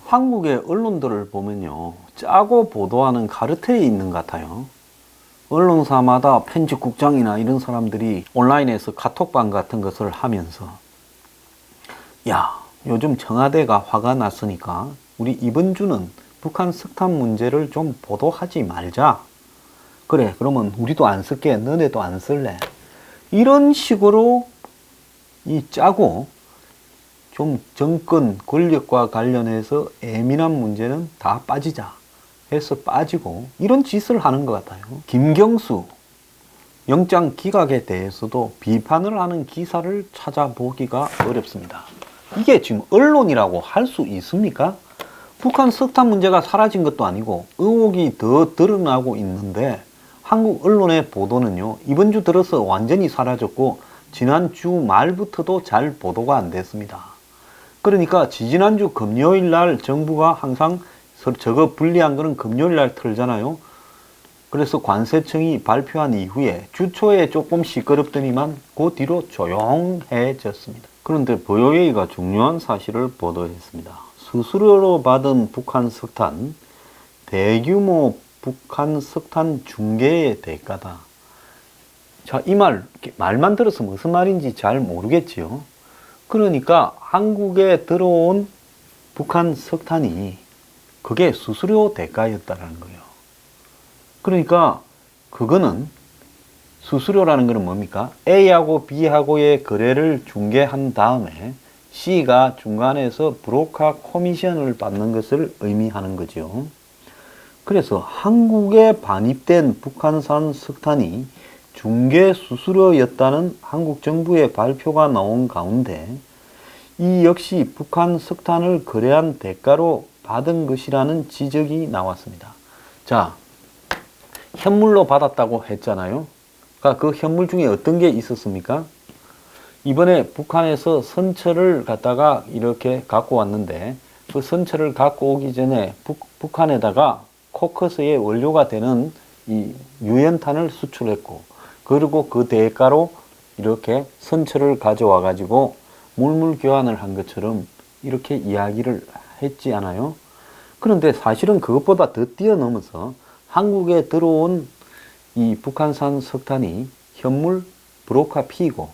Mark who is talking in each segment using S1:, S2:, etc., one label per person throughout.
S1: 한국의 언론들을 보면요, 짜고 보도하는 카르텔이 있는 것 같아요. 언론사마다 편집국장이나 이런 사람들이 온라인에서 카톡방 같은 것을 하면서, 야, 요즘 청와대가 화가 났으니까 우리 이번 주는 북한 석탄 문제를 좀 보도하지 말자. 그래, 그러면 우리도 안 쓸게, 너네도 안 쓸래. 이런 식으로 이 짜고 좀 정권 권력과 관련해서 예민한 문제는 다 빠지자 해서 빠지고, 이런 짓을 하는 것 같아요. 김경수 영장 기각에 대해서도 비판을 하는 기사를 찾아보기가 어렵습니다. 이게 지금 언론이라고 할 수 있습니까? 북한 석탄 문제가 사라진 것도 아니고 의혹이 더 드러나고 있는데, 한국 언론의 보도는요, 이번 주 들어서 완전히 사라졌고 지난주 말부터도 잘 보도가 안 됐습니다. 그러니까 지지난주 금요일 날 정부가 항상 저거 불리한 거는 금요일 날 털잖아요. 그래서 관세청이 발표한 이후에 주초에 조금 시끄럽더니만 그 뒤로 조용해졌습니다. 그런데 VOA가 중요한 사실을 보도했습니다. 수수료로 받은 북한 석탄, 대규모 북한 석탄 중개의 대가다. 자, 이 말만 들어서 무슨 말인지 잘 모르겠지요. 그러니까 한국에 들어온 북한 석탄이 그게 수수료 대가였다라는 거예요. 그러니까 그거는, 수수료라는 것은 뭡니까? A하고 B하고의 거래를 중개한 다음에 C가 중간에서 브로커 커미션을 받는 것을 의미하는 거죠. 그래서 한국에 반입된 북한산 석탄이 중개 수수료였다는 한국 정부의 발표가 나온 가운데, 이 역시 북한 석탄을 거래한 대가로 받은 것이라는 지적이 나왔습니다. 자, 현물로 받았다고 했잖아요. 그러니까 그 현물 중에 어떤 게 있었습니까? 이번에 북한에서 선처를 갖다가 이렇게 갖고 왔는데, 그 선처를 갖고 오기 전에 북한에다가 코커스의 원료가 되는 이 유연탄을 수출했고, 그리고 그 대가로 이렇게 선처를 가져와 가지고 물물 교환을 한 것처럼 이렇게 이야기를 했지 않아요? 그런데 사실은 그것보다 더 뛰어넘어서 한국에 들어온 이 북한산 석탄이 현물 브로커 피이고,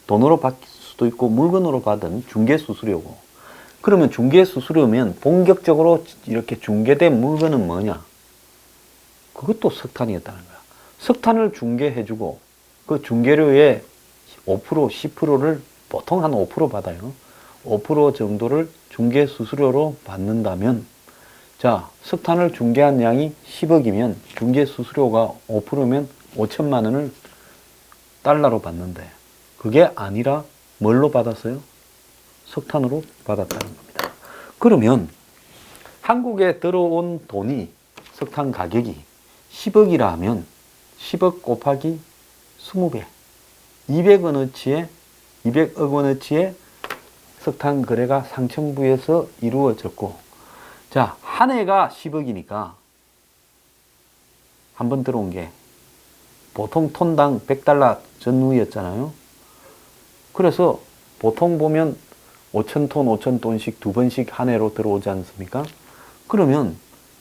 S1: 돈으로 받을 수도 있고 물건으로 받은 중개 수수료고, 그러면 중개 수수료면 본격적으로 이렇게 중개된 물건은 뭐냐? 그것도 석탄이었다는 거야. 석탄을 중개해주고 그 중개료의 5%, 10%를 보통 한 5% 받아요. 5% 정도를 중개 수수료로 받는다면, 자, 석탄을 중개한 양이 10억이면 중개 수수료가 5%면 5천만 원을 달러로 받는데, 그게 아니라 뭘로 받았어요? 석탄으로 받았다는 겁니다. 그러면 한국에 들어온 돈이, 석탄 가격이 10억이라 하면 10억 곱하기 20배, 200억 원어치의 석탄 거래가 상층부에서 이루어졌고, 자, 한 해가 10억이니까 한 번 들어온 게 보통 톤당 100달러 전후였잖아요. 그래서 보통 보면 5,000톤, 5,000톤씩 두 번씩 한 해로 들어오지 않습니까? 그러면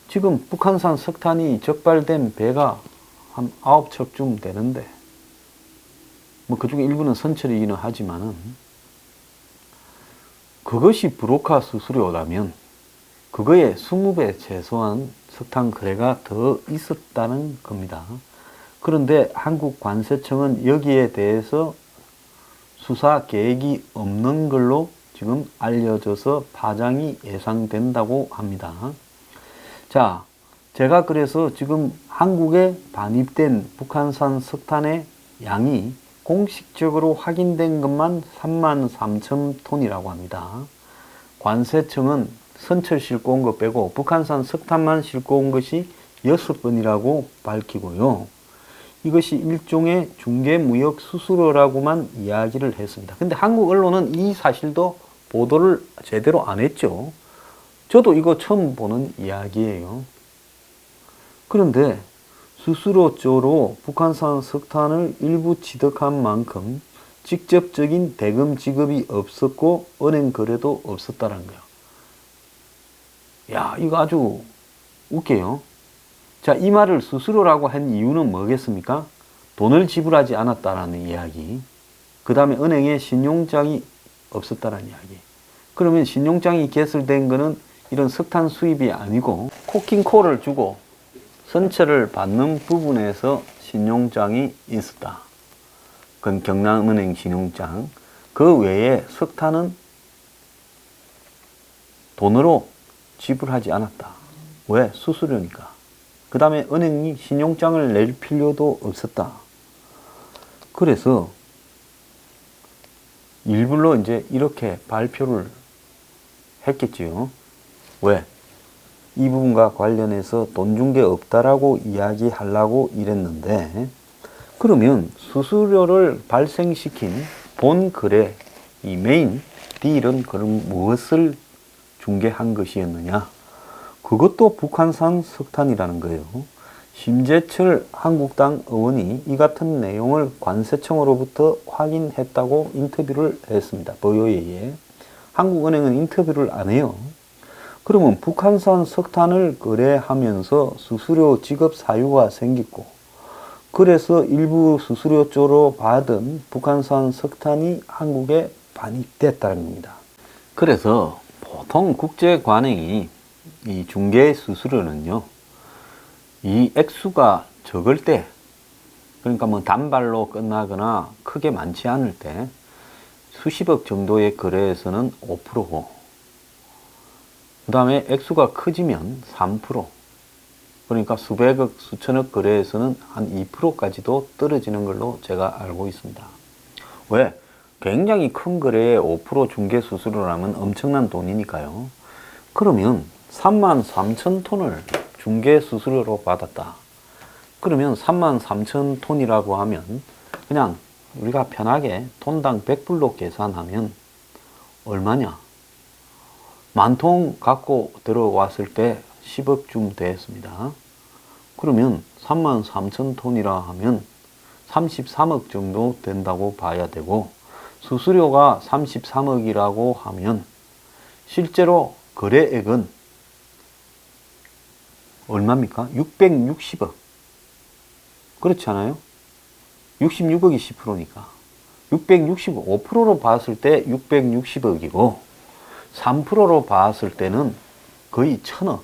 S1: 지금 북한산 석탄이 적발된 배가 한 9척쯤 되는데, 뭐 그 중에 일부는 선철이기는 하지만은, 그것이 브로커 수수료라면 그거의 20배 최소한 석탄 거래가 더 있었다는 겁니다. 그런데 한국 관세청은 여기에 대해서 수사 계획이 없는 걸로 지금 알려져서 파장이 예상된다고 합니다. 자, 제가 그래서 지금 한국에 반입된 북한산 석탄의 양이 공식적으로 확인된 것만 33,000톤이라고 합니다. 관세청은 선철 싣고 온 것 빼고 북한산 석탄만 싣고 온 것이 6번이라고 밝히고요. 이것이 일종의 중개무역 수수료라고만 이야기를 했습니다. 근데 한국 언론은 이 사실도 보도를 제대로 안 했죠. 저도 이거 처음 보는 이야기예요. 그런데 수수료조로 북한산 석탄을 일부 취득한 만큼 직접적인 대금 지급이 없었고 은행 거래도 없었다는 거예요. 야, 이거 아주 웃겨요. 자, 이 말을 수수료라고 한 이유는 뭐겠습니까? 돈을 지불하지 않았다라는 이야기. 그 다음에 은행에 신용장이 없었다라는 이야기. 그러면 신용장이 개설된 거는 이런 석탄 수입이 아니고 코킹콜을 주고 선처를 받는 부분에서 신용장이 있었다. 그건 경남은행 신용장. 그 외에 석탄은 돈으로 지불하지 않았다. 왜? 수수료니까. 그 다음에 은행이 신용장을 낼 필요도 없었다. 그래서 일부러 이제 이렇게 발표를 했겠지요. 왜? 이 부분과 관련해서 돈 준 게 없다라고 이야기하려고 이랬는데, 그러면 수수료를 발생시킨 본 거래, 이 메인 딜은 그럼 무엇을 중개한 것이었느냐? 그것도 북한산 석탄이라는 거예요. 심재철 한국당 의원이 이 같은 내용을 관세청으로부터 확인했다고 인터뷰를 했습니다. 보도에. 한국은행은 인터뷰를 안 해요. 그러면 북한산 석탄을 거래하면서 수수료 지급 사유가 생겼고, 그래서 일부 수수료조로 받은 북한산 석탄이 한국에 반입됐다는 겁니다. 그래서 보통 국제관행이 이 중개 수수료는요, 이 액수가 적을 때, 그러니까 뭐 단발로 끝나거나 크게 많지 않을 때 수십억 정도의 거래에서는 5%고, 그 다음에 액수가 커지면 3%, 그러니까 수백억, 수천억 거래에서는 한 2%까지도 떨어지는 걸로 제가 알고 있습니다. 왜? 굉장히 큰 거래에 5% 중개 수수료라면 엄청난 돈이니까요. 그러면 33,000톤을 중개 수수료로 받았다. 그러면 33,000톤이라고 하면 그냥 우리가 편하게 톤당 100불로 계산하면 얼마냐? 10,000톤 갖고 들어왔을 때 10억쯤 됐습니다. 그러면 33,000톤이라 하면 33억 정도 된다고 봐야 되고, 수수료가 33억이라고 하면 실제로 거래액은 얼마입니까? 660억. 그렇지 않아요? 66억이 10%니까. 660억, 5%로 봤을 때 660억이고, 3%로 봤을 때는 거의 1,000억.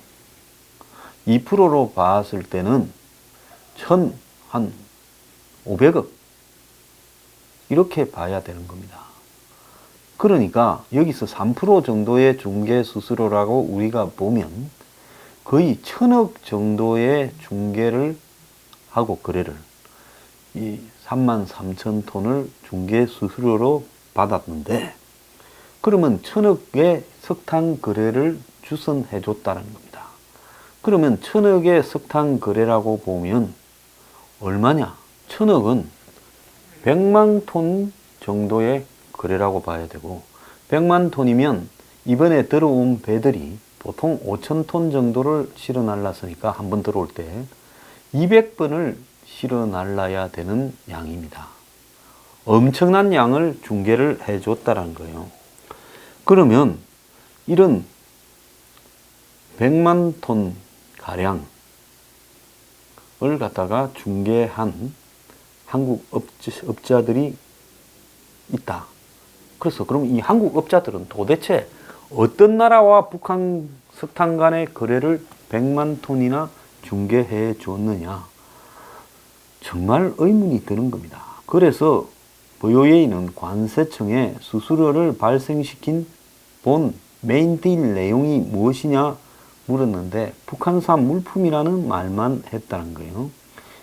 S1: 2%로 봤을 때는 한 500억. 이렇게 봐야 되는 겁니다. 그러니까 여기서 3% 정도의 중개 수수료라고 우리가 보면 거의 1,000억 정도의 중개를 하고 거래를, 이 33,000톤을 중개 수수료로 받았는데, 그러면 1,000억의 석탄 거래를 주선해 줬다는 겁니다. 그러면 1,000억의 석탄 거래라고 보면 얼마냐? 1,000억은 100만 톤 정도의 거래라고 봐야 되고, 100만 톤이면 이번에 들어온 배들이 보통 5,000톤 정도를 실어 날랐으니까 한 번 들어올 때 200번을 실어 날라야 되는 양입니다. 엄청난 양을 중개를 해줬다는 거예요. 그러면 이런 100만 톤 가량을 갖다가 중개한 한국 업자들이 있다. 그래서 그럼 이 한국 업자들은 도대체 어떤 나라와 북한 석탄 간의 거래를 100만 톤이나 중개해 줬느냐? 정말 의문이 드는 겁니다. 그래서 VOA는 관세청에 수수료를 발생시킨 본 메인 딜 내용이 무엇이냐 물었는데 북한산 물품이라는 말만 했다는 거예요.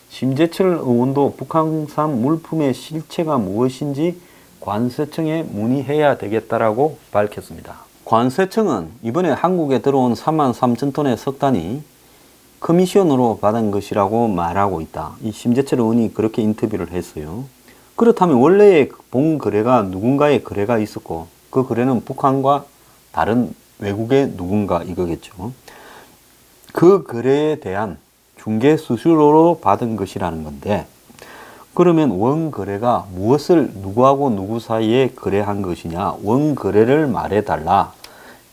S1: 심재철 의원도 북한산 물품의 실체가 무엇인지 관세청에 문의해야 되겠다라고 밝혔습니다. 관세청은 이번에 한국에 들어온 33,000톤의 석탄이 커미션으로 받은 것이라고 말하고 있다. 이 심재철 의원이 그렇게 인터뷰를 했어요. 그렇다면 원래의 본 거래가 누군가의 거래가 있었고, 그 거래는 북한과 다른 외국의 누군가 이거겠죠. 그 거래에 대한 중개 수수료로 받은 것이라는 건데, 그러면 원 거래가 무엇을 누구하고 누구 사이에 거래한 것이냐, 원 거래를 말해달라,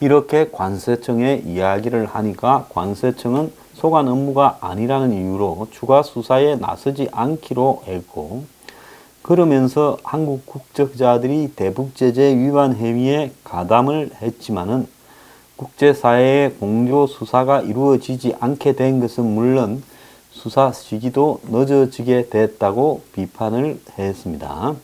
S1: 이렇게 관세청에 이야기를 하니까 관세청은 소관 업무가 아니라는 이유로 추가 수사에 나서지 않기로 했고, 그러면서 한국 국적자들이 대북제재 위반 행위에 가담을 했지만은 국제사회의 공조 수사가 이루어지지 않게 된 것은 물론 수사 시기도 늦어지게 됐다고 비판을 했습니다.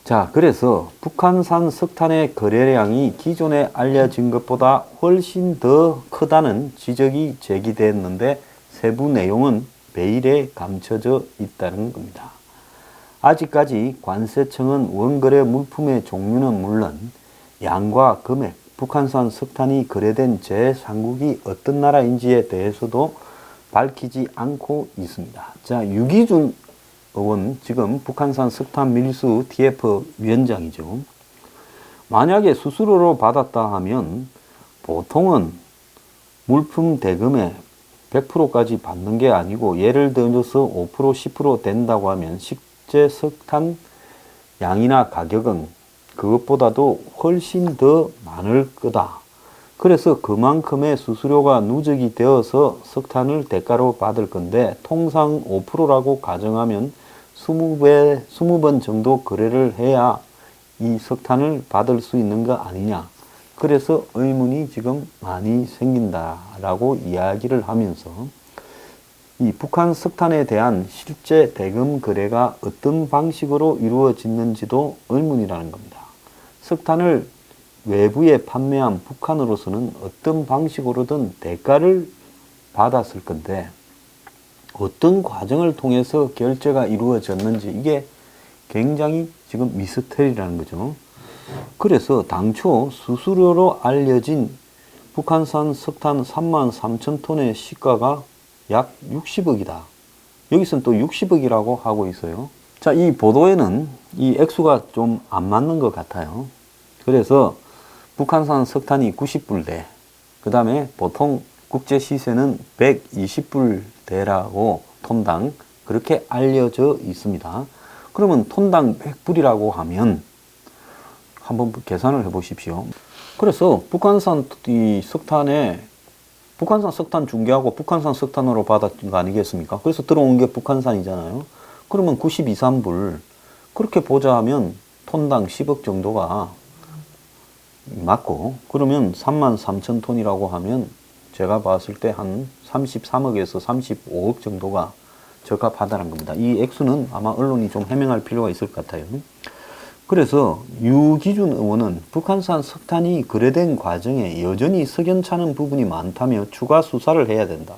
S1: 자, 그래서 북한산 석탄의 거래량이 기존에 알려진 것보다 훨씬 더 크다는 지적이 제기됐는데 세부 내용은 베일에 감춰져 있다는 겁니다. 아직까지 관세청은 원거래 물품의 종류는 물론 양과 금액, 북한산 석탄이 거래된 제3국이 어떤 나라인지에 대해서도 밝히지 않고 있습니다. 자, 유기준 의원, 지금 북한산 석탄 밀수 TF 위원장이죠. 만약에 수수료로 받았다 하면 보통은 물품 대금의 100%까지 받는 게 아니고, 예를 들어서 5%, 10% 된다고 하면 실제 석탄 양이나 가격은 그것보다도 훨씬 더 많을 거다. 그래서 그만큼의 수수료가 누적이 되어서 석탄을 대가로 받을 건데, 통상 5%라고 가정하면 20번 정도 거래를 해야 이 석탄을 받을 수 있는 거 아니냐. 그래서 의문이 지금 많이 생긴다라고 이야기를 하면서 이 북한 석탄에 대한 실제 대금 거래가 어떤 방식으로 이루어졌는지도 의문이라는 겁니다. 석탄을 외부에 판매한 북한으로서는 어떤 방식으로든 대가를 받았을 건데 어떤 과정을 통해서 결제가 이루어졌는지 이게 굉장히 지금 미스터리라는 거죠. 그래서 당초 수수료로 알려진 북한산 석탄 33,000톤의 시가가 약 60억이다. 여기서는 또 60억이라고 하고 있어요. 자, 이 보도에는 이 액수가 좀 안 맞는 것 같아요. 그래서 북한산 석탄이 90불대, 그 다음에 보통 국제 시세는 120불대라고 톤당 그렇게 알려져 있습니다. 그러면 톤당 100불이라고 하면 한번 계산을 해 보십시오. 그래서 북한산 석탄 중개하고 북한산 석탄으로 받았던 거 아니겠습니까? 그래서 들어온 게 북한산이잖아요. 그러면 92, 3불 그렇게 보자 하면 톤당 10억 정도가 맞고, 그러면 33,000톤이라고 하면 제가 봤을 때 한 33억에서 35억 정도가 적합하다는 겁니다. 이 액수는 아마 언론이 좀 해명할 필요가 있을 것 같아요. 그래서 유기준 의원은 북한산 석탄이 거래된 과정에 여전히 석연찮은 부분이 많다며 추가 수사를 해야 된다.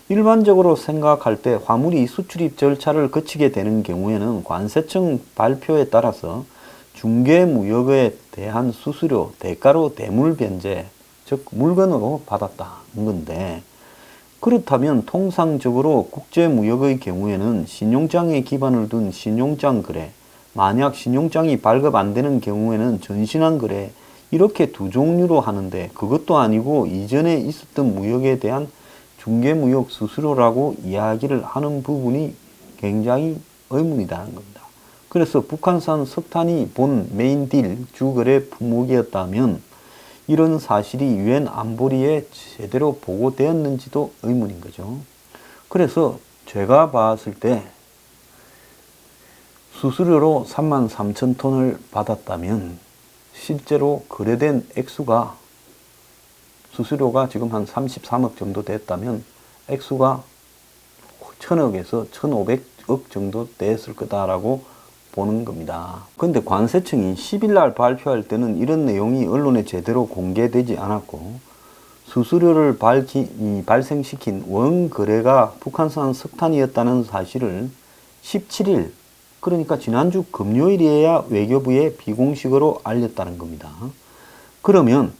S1: 일반적으로 생각할 때 화물이 수출입 절차를 거치게 되는 경우에는 관세청 발표에 따라서 중개무역에 대한 수수료, 대가로 대물 변제, 즉 물건으로 받았다는 건데, 그렇다면 통상적으로 국제무역의 경우에는 신용장에 기반을 둔 신용장 거래, 만약 신용장이 발급 안 되는 경우에는 전신한 거래, 이렇게 두 종류로 하는데 그것도 아니고 이전에 있었던 무역에 대한 중개무역 수수료라고 이야기를 하는 부분이 굉장히 의문이다는 겁니다. 그래서 북한산 석탄이 본 메인 딜 주거래 품목이었다면 이런 사실이 유엔 안보리에 제대로 보고되었는지도 의문인 거죠. 그래서 제가 봤을 때 수수료로 33,000톤을 받았다면 실제로 거래된 액수가, 수수료가 지금 한 33억 정도 됐다면 액수가 1,000억에서 1,500억 정도 됐을 거다라고 보는 겁니다. 그런데 관세청이 10일 날 발표할 때는 이런 내용이 언론에 제대로 공개되지 않았고, 수수료를 발생시킨 원거래가 북한산 석탄이었다는 사실을 17일, 그러니까 지난주 금요일이어야 외교부에 비공식으로 알렸다는 겁니다. 그러면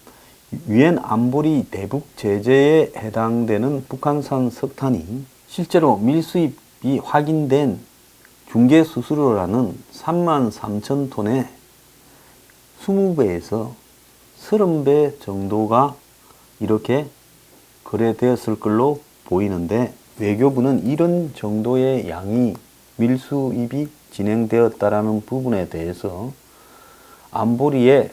S1: 유엔 안보리 대북 제재에 해당되는 북한산 석탄이 실제로 밀수입이 확인된 중개 수수료라는 33,000톤의 20배에서 30배 정도가 이렇게 거래되었을 걸로 보이는데, 외교부는 이런 정도의 양이 밀수입이 진행되었다라는 부분에 대해서 안보리에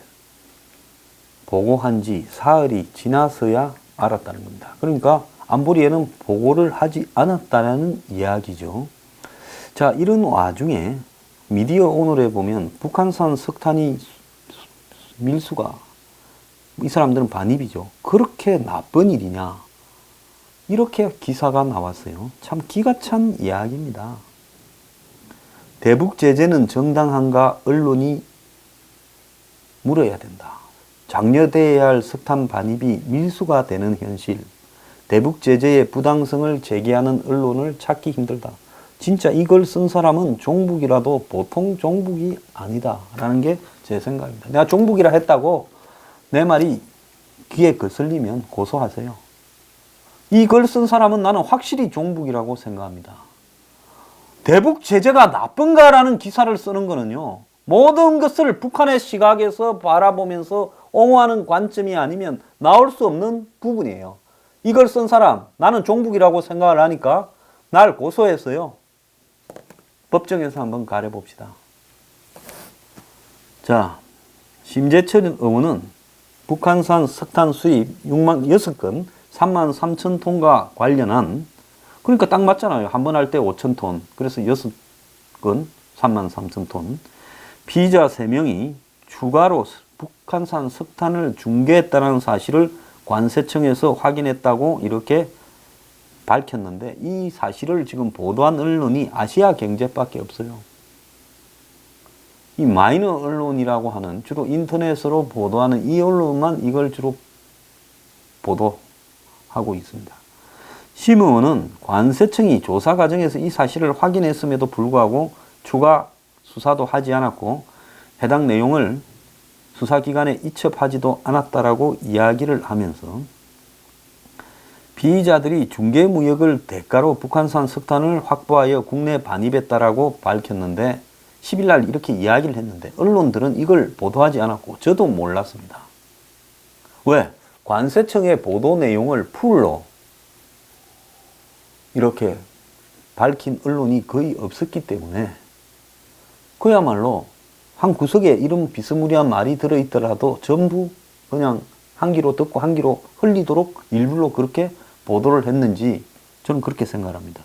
S1: 보고한 지 사흘이 지나서야 알았다는 겁니다. 그러니까 안보리에는 보고를 하지 않았다는 이야기죠. 자, 이런 와중에 미디어 오늘에 보면 북한산 석탄이 밀수가, 이 사람들은 반입이죠. 그렇게 나쁜 일이냐, 이렇게 기사가 나왔어요. 참 기가 찬 이야기입니다. 대북 제재는 정당한가 언론이 물어야 된다. 장려돼야 할 석탄 반입이 밀수가 되는 현실, 대북 제재의 부당성을 제기하는 언론을 찾기 힘들다. 진짜 이걸 쓴 사람은 종북이라도 보통 종북이 아니다 라는 게 제 생각입니다. 내가 종북이라 했다고 내 말이 귀에 거슬리면 고소하세요. 이걸 쓴 사람은 나는 확실히 종북이라고 생각합니다. 대북 제재가 나쁜가라는 기사를 쓰는 거는요, 모든 것을 북한의 시각에서 바라보면서 옹호하는 관점이 아니면 나올 수 없는 부분이에요. 이걸 쓴 사람, 나는 종북이라고 생각을 하니까 날 고소했어요. 법정에서 한번 가려봅시다. 자, 심재철 의원은 북한산 석탄 수입 6건 3만 3천 톤과 관련한, 그러니까 딱 맞잖아요. 한 번 할 때 5천 톤. 그래서 6건 3만 3천 톤. 피의자 3명이 추가로 북한산 석탄을 중개했다는 사실을 관세청에서 확인했다고 이렇게 밝혔는데, 이 사실을 지금 보도한 언론이 아시아경제밖에 없어요. 이 마이너 언론이라고 하는, 주로 인터넷으로 보도하는 이 언론만 이걸 주로 보도하고 있습니다. 심 의원은 관세청이 조사 과정에서 이 사실을 확인했음에도 불구하고 추가 수사도 하지 않았고 해당 내용을 수사기관에 이첩하지도 않았다라고 이야기를 하면서, 피의자들이 중개무역을 대가로 북한산 석탄을 확보하여 국내 반입했다라고 밝혔는데, 10일 날 이렇게 이야기를 했는데 언론들은 이걸 보도하지 않았고 저도 몰랐습니다. 왜? 관세청의 보도 내용을 풀로 이렇게 밝힌 언론이 거의 없었기 때문에, 그야말로 한 구석에 이런 비스무리한 말이 들어있더라도 전부 그냥 한 귀로 듣고 한 귀로 흘리도록 일부러 그렇게 보도를 했는지 저는 그렇게 생각합니다.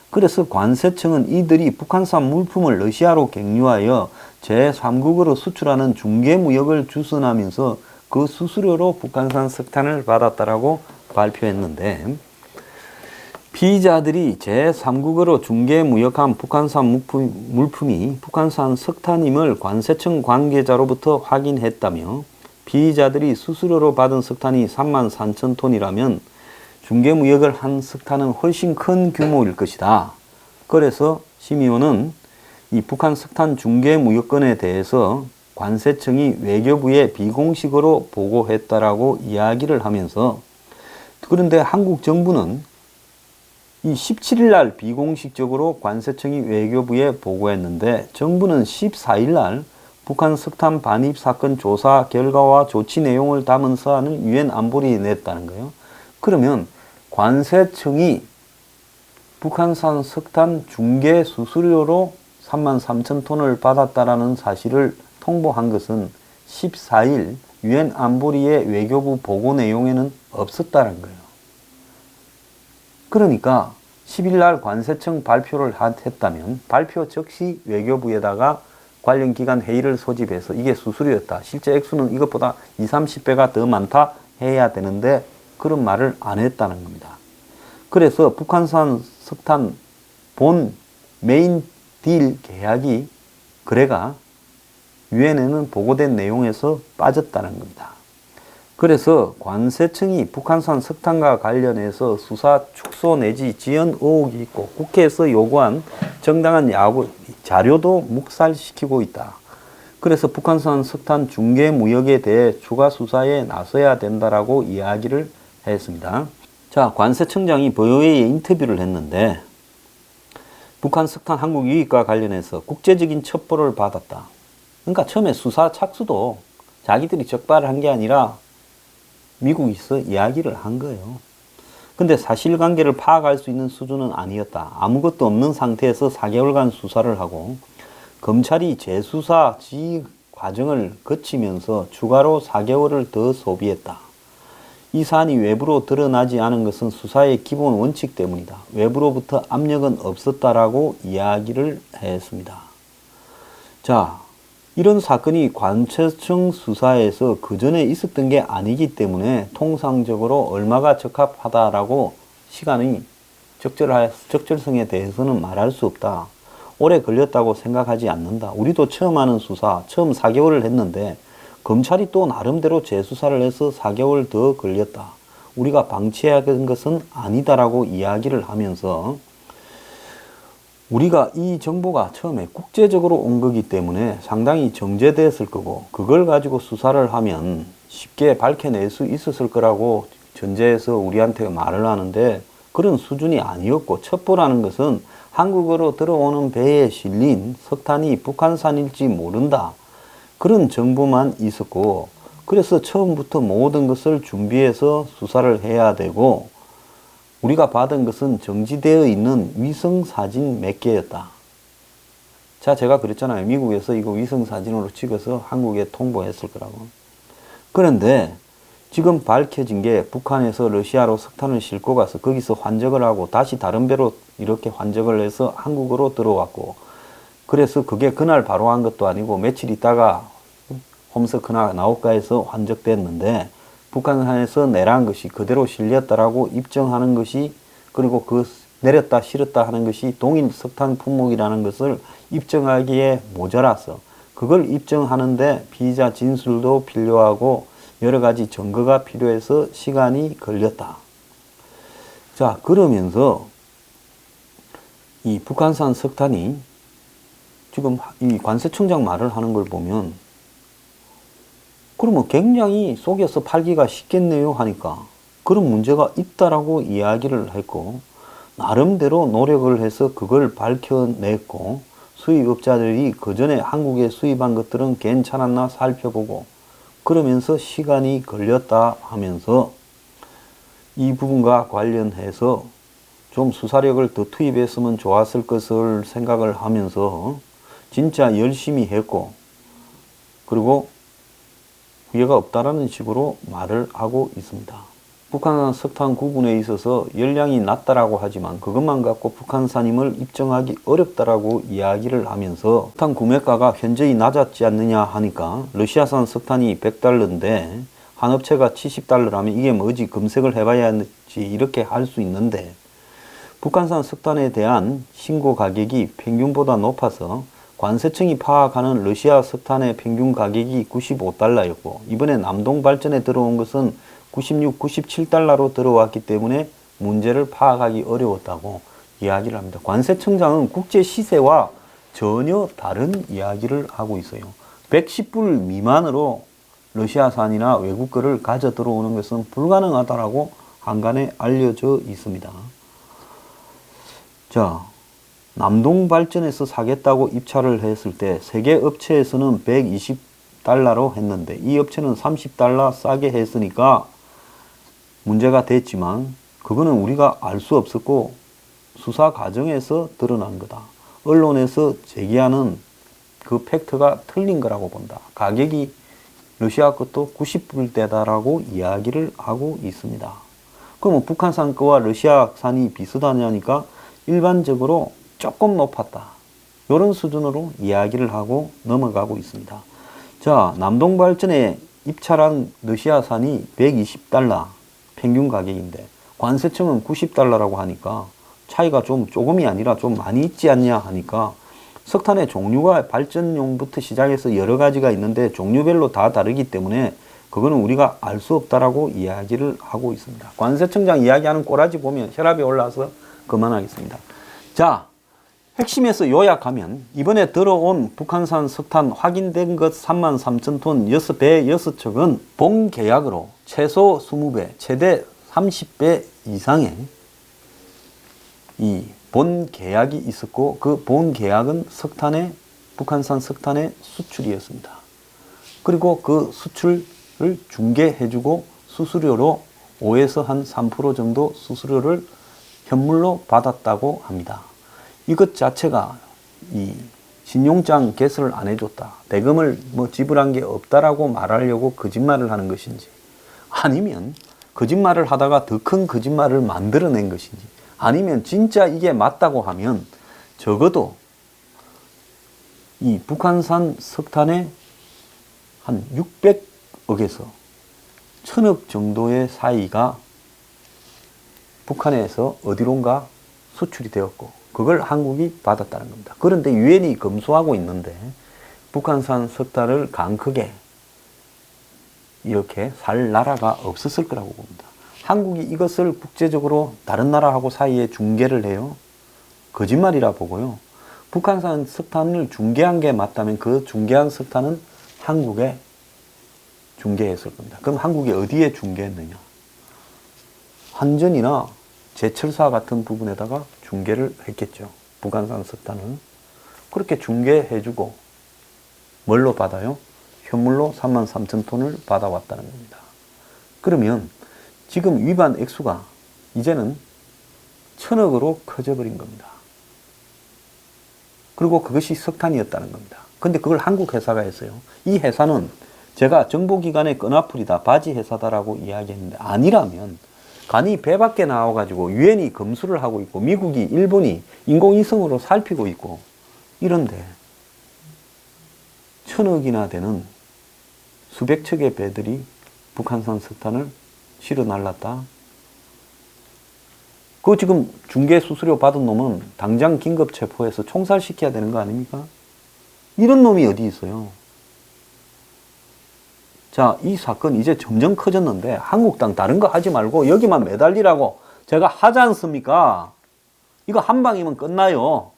S1: 그래서 관세청은 이들이 북한산 물품을 러시아로 경유하여 제3국으로 수출하는 중개무역을 주선하면서 그 수수료로 북한산 석탄을 받았다라고 발표했는데, 피의자들이 제3국으로 중개무역한 북한산 물품이 북한산 석탄임을 관세청 관계자로부터 확인했다며, 피의자들이 수수료로 받은 석탄이 3만 3천 톤이라면 중개무역을 한 석탄은 훨씬 큰 규모일 것이다. 그래서 심 의원은 이 북한 석탄 중개무역건에 대해서 관세청이 외교부에 비공식으로 보고했다라고 이야기를 하면서, 그런데 한국 정부는 이 17일 날 비공식적으로 관세청이 외교부에 보고했는데, 정부는 14일 날 북한 석탄 반입 사건 조사 결과와 조치 내용을 담은 서한을 유엔 안보리에 냈다는 거예요. 그러면 관세청이 북한산 석탄 중개 수수료로 3만 3천 톤을 받았다라는 사실을 통보한 것은 14일 유엔 안보리의 외교부 보고 내용에는 없었다는 거예요. 그러니까 10일 날 관세청 발표를 했다면 발표 즉시 외교부에다가 관련 기관 회의를 소집해서 이게 수수료였다, 실제 액수는 이것보다 20, 30배가 더 많다 해야 되는데 그런 말을 안 했다는 겁니다. 그래서 북한산 석탄 본 메인 딜 계약이, 거래가 유엔에는 보고된 내용에서 빠졌다는 겁니다. 그래서 관세청이 북한산 석탄과 관련해서 수사 축소 내지 지연 의혹이 있고 국회에서 요구한 정당한 자료도 묵살시키고 있다. 그래서 북한산 석탄 중개 무역에 대해 추가 수사에 나서야 된다라고 이야기를 했습니다. 자, 관세청장이 보도회의에 인터뷰를 했는데, 북한 석탄 한국 유입과 관련해서 국제적인 첩보를 받았다. 그러니까 처음에 수사 착수도 자기들이 적발을 한 게 아니라 미국에서 이야기를 한 거예요. 근데 사실관계를 파악할 수 있는 수준은 아니었다. 아무것도 없는 상태에서 4개월간 수사를 하고 검찰이 재수사 지휘 과정을 거치면서 추가로 4개월을 더 소비했다. 이 사안이 외부로 드러나지 않은 것은 수사의 기본 원칙 때문이다. 외부로부터 압력은 없었다라고 이야기를 했습니다. 자, 이런 사건이 관세청 수사에서 그 전에 있었던 게 아니기 때문에 통상적으로 얼마가 적합하다라고 시간이 적절성에 대해서는 말할 수 없다. 오래 걸렸다고 생각하지 않는다. 우리도 처음 하는 수사, 처음 4개월을 했는데 검찰이 또 나름대로 재수사를 해서 4개월 더 걸렸다. 우리가 방치해야 하는 것은 아니다라고 이야기를 하면서 우리가 이 정보가 처음에 국제적으로 온 거기 때문에 상당히 정제됐을 거고 그걸 가지고 수사를 하면 쉽게 밝혀낼 수 있었을 거라고 전제해서 우리한테 말을 하는데 그런 수준이 아니었고 첩보라는 것은 한국으로 들어오는 배에 실린 석탄이 북한산일지 모른다. 그런 정보만 있었고 그래서 처음부터 모든 것을 준비해서 수사를 해야 되고 우리가 받은 것은 정지되어 있는 위성사진 몇 개였다. 자, 제가 그랬잖아요. 미국에서 이거 위성사진으로 찍어서 한국에 통보했을 거라고. 그런데 지금 밝혀진 게 북한에서 러시아로 석탄을 싣고 가서 거기서 환적을 하고 다시 다른 배로 이렇게 환적을 해서 한국으로 들어왔고 그래서 그게 그날 바로 한 것도 아니고 며칠 있다가 홈스크나 나우카에서 환적됐는데 북한산에서 내려한 것이 그대로 실렸다라고 입증하는 것이 그리고 그 내렸다 실었다 하는 것이 동일 석탄 품목이라는 것을 입증하기에 모자라서 그걸 입증하는데 피의자 진술도 필요하고 여러 가지 증거가 필요해서 시간이 걸렸다. 자, 그러면서 이 북한산 석탄이 지금 이 관세청장 말을 하는 걸 보면 그러면 굉장히 속여서 팔기가 쉽겠네요 하니까 그런 문제가 있다라고 이야기를 했고 나름대로 노력을 해서 그걸 밝혀냈고 수입업자들이 그 전에 한국에 수입한 것들은 괜찮았나 살펴보고 그러면서 시간이 걸렸다 하면서 이 부분과 관련해서 좀 수사력을 더 투입했으면 좋았을 것을 생각을 하면서 진짜 열심히 했고 그리고 후회가 없다라는 식으로 말을 하고 있습니다. 북한산 석탄 구분에 있어서 열량이 낮다라고 하지만 그것만 갖고 북한산임을 입증하기 어렵다라고 이야기를 하면서 석탄 구매가가 현저히 낮았지 않느냐 하니까 러시아산 석탄이 100달러인데 한 업체가 70달러라면 이게 뭐지 검색을 해봐야지 이렇게 할 수 있는데 북한산 석탄에 대한 신고 가격이 평균보다 높아서 관세청이 파악하는 러시아 석탄의 평균 가격이 95달러였고 이번에 남동발전에 들어온 것은 96, 97달러로 들어왔기 때문에 문제를 파악하기 어려웠다고 이야기를 합니다. 관세청장은 국제 시세와 전혀 다른 이야기를 하고 있어요. 110불 미만으로 러시아산이나 외국 거를 가져 들어오는 것은 불가능하다라고 한간에 알려져 있습니다. 자, 남동발전에서 사겠다고 입찰을 했을 때 세계 업체에서는 120달러로 했는데 이 업체는 30달러 싸게 했으니까 문제가 됐지만 그거는 우리가 알 수 없었고 수사 과정에서 드러난 거다. 언론에서 제기하는 그 팩트가 틀린 거라고 본다. 가격이 러시아 것도 90불대다라고 이야기를 하고 있습니다. 그러면 북한산 거와 러시아산이 비슷하냐니까 일반적으로 조금 높았다. 이런 수준으로 이야기를 하고 넘어가고 있습니다. 자, 남동발전에 입찰한 러시아산이 120달러 평균 가격인데 관세청은 90달러라고 하니까 차이가 조금이 아니라 좀 많이 있지 않냐 하니까 석탄의 종류가 발전용부터 시작해서 여러 가지가 있는데 종류별로 다 다르기 때문에 그거는 우리가 알 수 없다라고 이야기를 하고 있습니다. 관세청장 이야기하는 꼬라지 보면 혈압이 올라와서 그만하겠습니다. 자, 핵심에서 요약하면 이번에 들어온 북한산 석탄 확인된 것 33,000톤 6배 6척은 본 계약으로 최소 20배, 최대 30배 이상의 이 본 계약이 있었고 그 본 계약은 북한산 석탄의 수출이었습니다. 그리고 그 수출을 중개해주고 수수료로 5에서 한 3% 정도 수수료를 현물로 받았다고 합니다. 이것 자체가 이 신용장 개설을 안 해줬다. 대금을 뭐 지불한 게 없다라고 말하려고 거짓말을 하는 것인지, 아니면 거짓말을 하다가 더 큰 거짓말을 만들어낸 것인지, 아니면 진짜 이게 맞다고 하면 적어도 이 북한산 석탄의 한 600억에서 1000억 정도의 사이가 북한에서 어디론가 수출이 되었고 그걸 한국이 받았다는 겁니다. 그런데 유엔이 검수하고 있는데 북한산 석탄을 강크게 이렇게 살 나라가 없었을 거라고 봅니다. 한국이 이것을 국제적으로 다른 나라하고 사이에 중개를 해요. 거짓말이라 보고요. 북한산 석탄을 중개한 게 맞다면 그 중개한 석탄은 한국에 중개했을 겁니다. 그럼 한국이 어디에 중개했느냐? 한전이나 제철사 같은 부분에다가 중개를 했겠죠. 북한산 석탄을. 그렇게 중개해주고 뭘로 받아요? 현물로 33,000톤을 받아왔다는 겁니다. 그러면 지금 위반 액수가 이제는 1000억으로 커져버린 겁니다. 그리고 그것이 석탄이었다는 겁니다. 근데 그걸 한국 회사가 했어요. 이 회사는 제가 정보기관의 끈앞풀이다, 바지 회사다라고 이야기했는데 아니라면 간이 배 밖에 나와가지고 유엔이 검수를 하고 있고 미국이 일본이 인공위성으로 살피고 있고 이런데 1000억이나 되는 수백 척의 배들이 북한산 석탄을 실어 날랐다. 그거 지금 중개 수수료 받은 놈은 당장 긴급 체포해서 총살시켜야 되는 거 아닙니까? 이런 놈이 어디 있어요? 자, 이 사건 이제 점점 커졌는데 한국당 다른 거 하지 말고 여기만 매달리라고 제가 하지 않습니까? 이거 한 방이면 끝나요.